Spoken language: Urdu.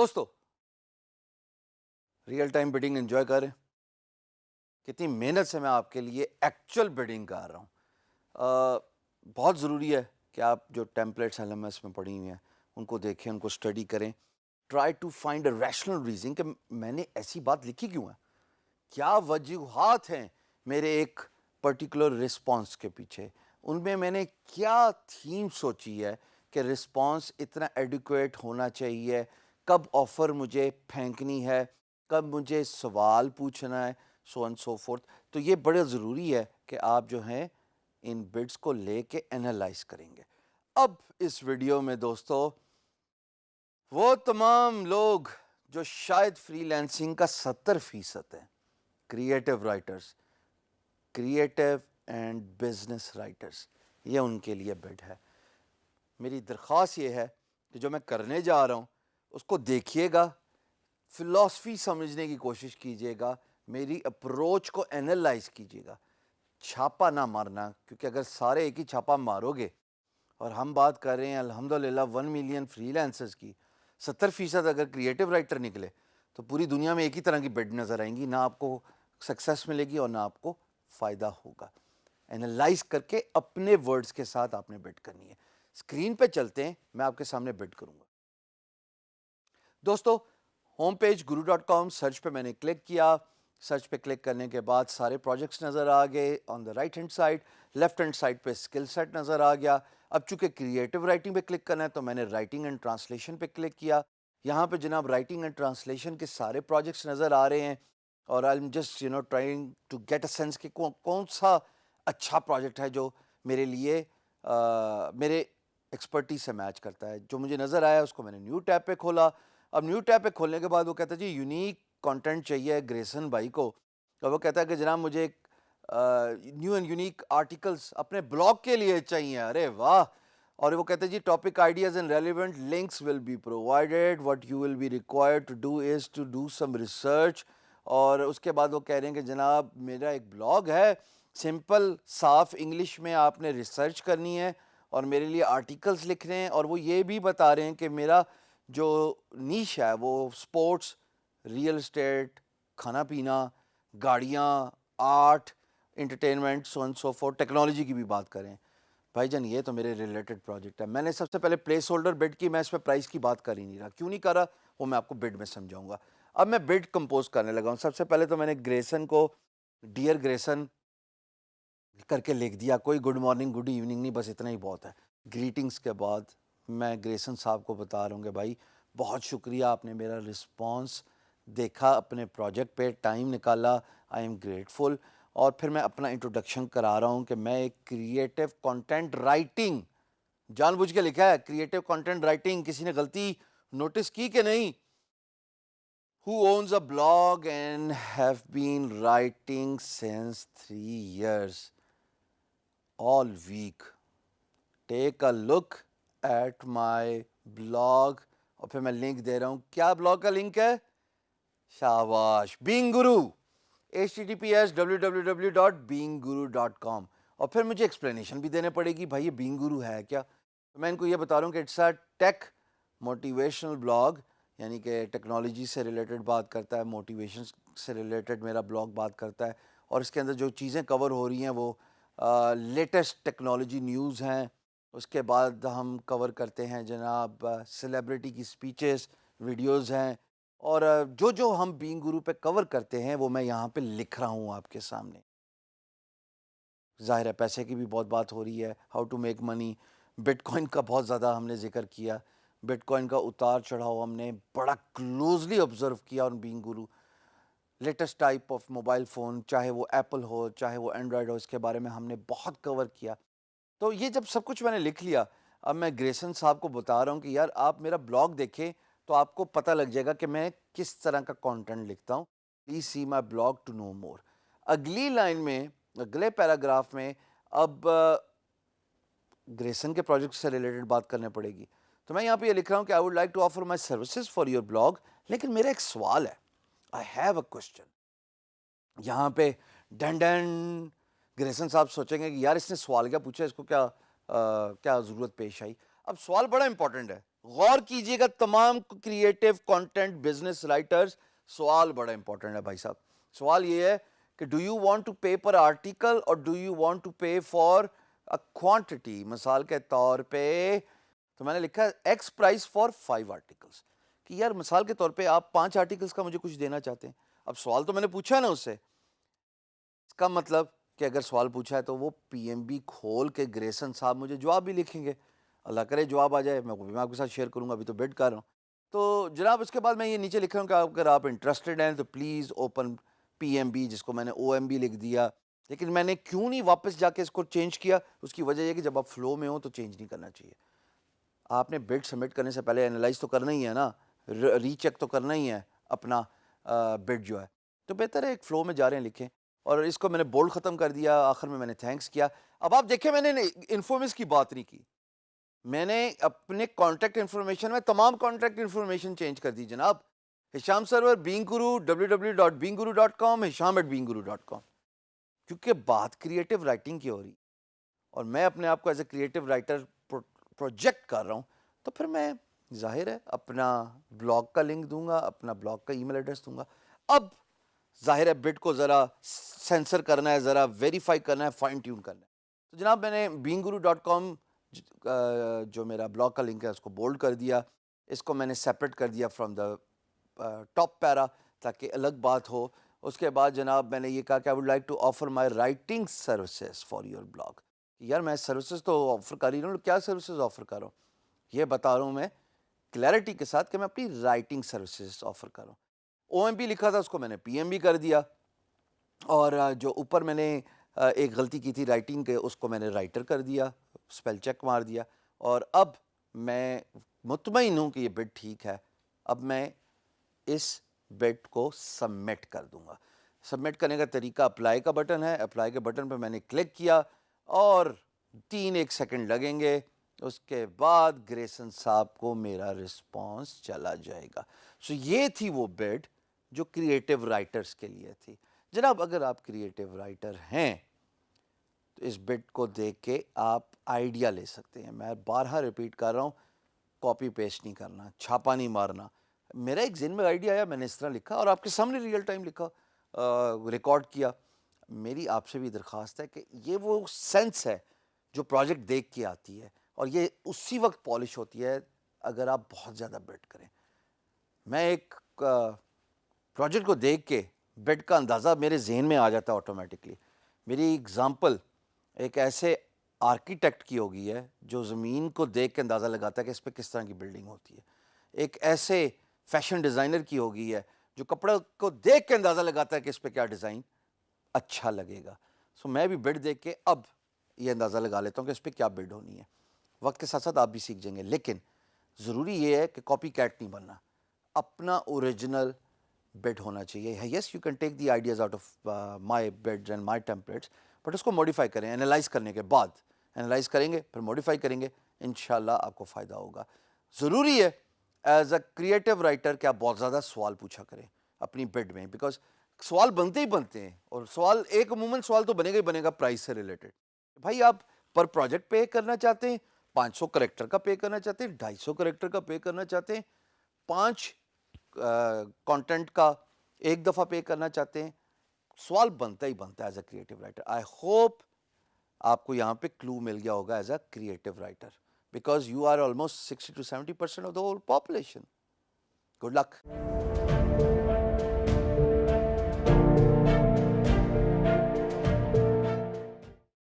دوستو ریئل ٹائم بڈنگ انجوائے کر رہے ہیں؟ کتنی محنت سے میں آپ کے لیے ایکچوئل بڈنگ کر رہا ہوں. بہت ضروری ہے کہ آپ جو ٹیمپلیٹس ایل ایم ایس میں پڑھی ہوئی ہیں ان کو دیکھیں, ان کو اسٹڈی کریں. Try to find a rational reason کہ میں نے ایسی بات لکھی کیوں ہے, کیا وجوہات ہیں میرے ایک پرٹیکولر رسپانس کے پیچھے, ان میں نے کیا تھیم سوچی ہے کہ رسپانس اتنا ایڈیکویٹ ہونا چاہیے, کب آفر مجھے پھینکنی ہے, کب مجھے سوال پوچھنا ہے, سو اینڈ سو فورتھ. تو یہ بڑا ضروری ہے کہ آپ جو ہیں ان بڈس کو لے کے انالائز کریں گے. اب اس ویڈیو میں دوستو وہ تمام لوگ جو شاید فری لینسنگ کا 70% ہیں, creative writers, creative and business writers, یہ ان کے لیے بڈ ہے. میری درخواست یہ ہے کہ جو میں کرنے جا رہا ہوں اس کو دیکھیے گا, فلاسفی سمجھنے کی کوشش کیجیے گا, میری اپروچ کو انالائز کیجیے گا, چھاپا نہ مارنا, کیونکہ اگر سارے ایک ہی چھاپا مارو گے, اور ہم بات کر رہے ہیں الحمدللہ 1 ملین فری لینسرز کی, 70% اگر کریٹو رائٹر نکلے تو پوری دنیا میں ایک ہی طرح کی بڈ نظر آئیں گی, نہ آپ کو سکسیس ملے گی اور نہ آپ کو فائدہ ہوگا. انالائز کر کے اپنے ورڈز کے ساتھ آپ نے بڈ کرنی ہے. اسکرین پہ چلتے ہیں, میں آپ کے سامنے بڈ کروں گا. دوستو ہوم پیج guru.com سرچ پہ میں نے کلک کیا, سرچ پہ کلک کرنے کے بعد سارے پروجیکٹس نظر آ گئے. On the right hand side, left hand side پہ اسکل سیٹ نظر آ گیا. اب چونکہ کریٹو رائٹنگ پہ کلک کرنا ہے تو میں نے رائٹنگ اینڈ ٹرانسلیشن پہ کلک کیا. یہاں پہ جناب رائٹنگ اینڈ ٹرانسلیشن کے سارے پروجیکٹس نظر آ رہے ہیں, اور I am just trying to get a sense کہ کون سا اچھا پروجیکٹ ہے جو میرے لیے میرے ایکسپرٹی سے میچ کرتا ہے. جو مجھے نظر آیا اس کو میں نے نیو ٹیب پہ کھولا. اب نیو ٹیب پہ کھولنے کے بعد وہ کہتا ہے جی یونیک کانٹینٹ چاہیے گریسن بھائی کو, اور وہ کہتا ہے کہ جناب مجھے ایک نیو اینڈ یونیک آرٹیکلس اپنے بلاگ کے لیے چاہیے. ارے واہ. اور وہ کہتے ہیں جی topic ideas and relevant links will be provided, what you will be required to do is to do some research. اور اس کے بعد وہ کہہ رہے ہیں کہ جناب میرا ایک بلاگ ہے, سمپل صاف انگلش میں آپ نے ریسرچ کرنی ہے اور میرے لیے آرٹیکلس لکھ رہے ہیں, اور وہ یہ بھی بتا رہے ہیں کہ میرا جو نیش ہے وہ سپورٹس, ریئل اسٹیٹ, کھانا پینا, گاڑیاں, art, entertainment, so and so forth, technology کی بھی بات کریں. بھائی جان یہ تو میرے ریلیٹڈ پروجیکٹ ہے. میں نے سب سے پہلے پلیس ہولڈر بڈ کی, میں اس پہ پرائز کی بات کر ہی نہیں رہا. کیوں نہیں کر رہا وہ میں آپ کو بڈ میں سمجھاؤں گا. اب میں بڈ کمپوز کرنے لگا ہوں. سب سے پہلے تو میں نے گریسن کو ڈیئر گریسن کر کے لکھ دیا. کوئی گڈ مارننگ گڈ ایوننگ نہیں, بس اتنا ہی بہت ہے. گریٹنگس کے بعد میں گریسن صاحب کو بتا رہا ہوں کہ بھائی بہت شکریہ, آپ نے میرا رسپانس دیکھا, اپنے پروجیکٹ پہ ٹائم نکالا, آئی ایم گریٹفل. اور پھر میں اپنا انٹروڈکشن کرا رہا ہوں کہ میں ایک کریٹو کانٹینٹ رائٹنگ, جان بوجھ کے لکھا ہے کریٹو کانٹینٹ رائٹنگ, کسی نے غلطی نوٹس کی کہ نہیں, who owns a blog and have been writing since 3 years all week. Take a look at my blog. اور پھر میں لنک دے رہا ہوں. کیا بلاگ کا لنک ہے؟ شاباش, بینگ گرو, https www.beingguru.com. اور پھر مجھے ایکسپلینیشن بھی دینے پڑے گی, بھائی یہ بینگ گرو ہے کیا. میں ان کو یہ بتا رہا ہوں کہ it's a tech motivational blog, یعنی کہ ٹیکنالوجی سے ریلیٹڈ بات کرتا ہے, موٹیویشن سے ریلیٹڈ میرا بلاگ بات کرتا ہے. اور اس کے اندر جو چیزیں کور ہو رہی ہیں وہ لیٹسٹ ٹیکنالوجی نیوز ہیں. اس کے بعد ہم کور کرتے ہیں جناب سیلیبریٹی کی سپیچز, ویڈیوز ہیں, اور جو ہم بینگ گرو پہ کور کرتے ہیں وہ میں یہاں پہ لکھ رہا ہوں آپ کے سامنے. ظاہر ہے پیسے کی بھی بہت بات ہو رہی ہے, how to make money. Bitcoin کا بہت زیادہ ہم نے ذکر کیا, بٹ کوائن کا اتار چڑھاؤ ہم نے بڑا کلوزلی آبزرو کیا on being grow. Latest type of mobile phone, چاہے وہ ایپل ہو چاہے وہ اینڈرائڈ ہو, اس کے بارے میں ہم نے بہت کور کیا. تو یہ جب سب کچھ میں نے لکھ لیا, اب میں گریسن صاحب کو بتا رہا ہوں کہ یار آپ میرا بلاگ دیکھیں تو آپ کو پتہ لگ جائے گا کہ میں کس طرح کا کانٹینٹ لکھتا ہوں. Please see my blog to know more. اگلی لائن میں, اگلے پیراگراف میں اب گریسن کے پروجیکٹ سے ریلیٹڈ بات کرنے پڑے گی. تو میں یہاں پہ یہ لکھ رہا ہوں کہ I would like to offer my services for your blog. لیکن میرا ایک سوال ہے, آئی ہیو اے کوشچن. یہاں پہ ڈن ڈن گریسن صاحب سوچیں گے کہ یار اس نے سوال کیا پوچھا, اس کو کیا ضرورت پیش آئی. اب سوال بڑا امپورٹنٹ ہے, غور کیجئے گا تمام کریٹو کانٹینٹ بزنس رائٹرز، سوال بڑا امپورٹنٹ ہے بھائی صاحب. سوال یہ ہے کہ do you want to pay per article اور do you want to pay for quantity. مثال کے طور پہ تو میں نے لکھا ایکس پرائز فار 5 آرٹیکلس، کہ یار مثال کے طور پہ آپ 5 آرٹیکلس کا مجھے کچھ دینا چاہتے ہیں. اب سوال تو میں نے پوچھا نا اس سے، اس کا مطلب کہ اگر سوال پوچھا ہے تو وہ پی ایم بی کھول کے گریسن صاحب مجھے جواب بھی لکھیں گے. اللہ کرے جواب آ جائے، میں آپ کے ساتھ شیئر کروں گا، ابھی تو بڈ کر رہا ہوں. تو جناب اس کے بعد میں یہ نیچے لکھ رہا ہوں کہ اگر آپ انٹرسٹڈ ہیں تو please open P M B, جس کو میں نے او ایم بی لکھ دیا. لیکن میں نے کیوں نہیں واپس جا کے اس کو چینج کیا؟ اس کی وجہ یہ کہ جب آپ فلو میں ہوں تو چینج نہیں کرنا چاہیے. آپ نے بڈ سبمٹ کرنے سے پہلے انالائز تو کرنا ہی ہے نا، ری چیک تو کرنا ہی ہے اپنا بڈ جو ہے. تو بہتر ہے ایک فلو میں جا رہے ہیں لکھیں. اور اس کو میں نے بولڈ ختم کر دیا، آخر میں نے تھینکس کیا. اب آپ دیکھیں میں نے انفارمیشن کی بات نہیں کی، میں نے اپنے کانٹیکٹ انفارمیشن میں تمام کانٹیکٹ انفارمیشن چینج کر دی جناب. ہشام سرور بینگ گرو www.beangguru.com، hisham@beangguru.com. کیونکہ بات کریٹو رائٹنگ کی ہو رہی اور میں اپنے آپ کو as a creative writer project کر رہا ہوں، تو پھر میں ظاہر ہے اپنا بلاگ کا لنک دوں گا، اپنا بلاگ کا ای میل ایڈریس دوں گا. اب ظاہر ہے بٹ کو ذرا سینسر کرنا ہے، ذرا ویریفائی کرنا ہے، فائن ٹیون کرنا ہے. تو جناب میں نے beangguru.com جو میرا بلاگ کا لنک ہے اس کو بولڈ کر دیا، اس کو میں نے سیپریٹ کر دیا فرام دا ٹاپ پیرا تاکہ الگ بات ہو. اس کے بعد جناب میں نے یہ کہا کہ I would like to offer my writing services for your blog. یار میں سروسز تو آفر کر ہی رہا ہوں، کیا سروسز آفر کر رہا ہوں؟ یہ بتا رہا ہوں میں کلیئرٹی کے ساتھ کہ میں اپنی رائٹنگ سروسز آفر کر رہا ہوں. او ایم بی لکھا تھا، اس کو میں نے پی ایم بی کر دیا. اور جو اوپر میں نے ایک غلطی کی تھی رائٹنگ کے، اس کو میں نے رائٹر کر دیا، اسپیل چیک مار دیا. اور اب میں مطمئن ہوں کہ یہ بٹ ٹھیک ہے. اب میں اس بٹ کو سبمٹ کر دوں گا. سبمٹ کرنے کا طریقہ اپلائی کا بٹن ہے، اپلائی کے بٹن پہ میں نے کلک کیا اور 3-1 سیکنڈ لگیں گے. اس کے بعد گریسن صاحب کو میرا رسپانس چلا جائے گا. سو یہ تھی وہ بٹ جو کریٹو رائٹرز کے لیے تھی. جناب اگر آپ کریٹو رائٹر ہیں تو اس بٹ کو دیکھ کے آپ آئیڈیا لے سکتے ہیں. میں بارہا ریپیٹ کر رہا ہوں، کاپی پیسٹ نہیں کرنا، چھاپا نہیں مارنا. میرا ایک ذہن میں آئیڈیا آیا، میں نے اس طرح لکھا اور آپ کے سامنے ریئل ٹائم لکھا، ریکارڈ کیا. میری آپ سے بھی درخواست ہے کہ یہ وہ سینس ہے جو پروجیکٹ دیکھ کے آتی ہے اور یہ اسی وقت پالش ہوتی ہے اگر آپ بہت زیادہ بٹ کریں. میں ایک پروجیکٹ کو دیکھ کے بٹ کا اندازہ میرے ذہن میں آ جاتا ہے آٹومیٹکلی. میری ایگزامپل ایک ایسے آرکیٹیکٹ کی ہوگی ہے جو زمین کو دیکھ کے اندازہ لگاتا ہے کہ اس پہ کس طرح کی بلڈنگ ہوتی ہے. ایک ایسے فیشن ڈیزائنر کی ہوگی ہے جو کپڑا کو دیکھ کے اندازہ لگاتا ہے کہ اس پہ کیا ڈیزائن اچھا لگے گا. سو میں بھی بڈ دیکھ کے اب یہ اندازہ لگا لیتا ہوں کہ اس پہ کیا بڈ ہونی ہے. وقت کے ساتھ ساتھ آپ بھی سیکھ جائیں گے، لیکن ضروری یہ ہے کہ کاپی کیٹ نہیں بننا، اپنا اوریجنل بڈ ہونا چاہیے. Yes you can take the ideas out of my bids and my templates, but اس کو موڈیفائی کریں. انالائز کرنے کے بعد انالائز کریں گے، پھر موڈیفائی کریں گے، انشاءاللہ آپ کو فائدہ ہوگا. ضروری ہے ایز اے کریٹو رائٹر کہ آپ بہت زیادہ سوال پوچھا کریں اپنی بڈ میں، بیکاز سوال بنتے ہی بنتے ہیں. اور سوال ایک عموماً سوال تو بنے گا ہی بنے گا پرائز سے ریلیٹڈ. بھائی آپ پر پروجیکٹ پے کرنا چاہتے ہیں، 500 کریکٹر کا پے کرنا چاہتے ہیں، 250 کریکٹر کا پے کرنا چاہتے ہیں، 5 کانٹینٹ کا ایک دفعہ پے کرنا چاہتے ہیں، سوال بنتا ہی بنتا ہے as a creative writer. I hope آپ کو یہاں پہ کلو مل گیا ہوگا as a creative writer, because you are almost 60 to 70% of the whole population. Good look.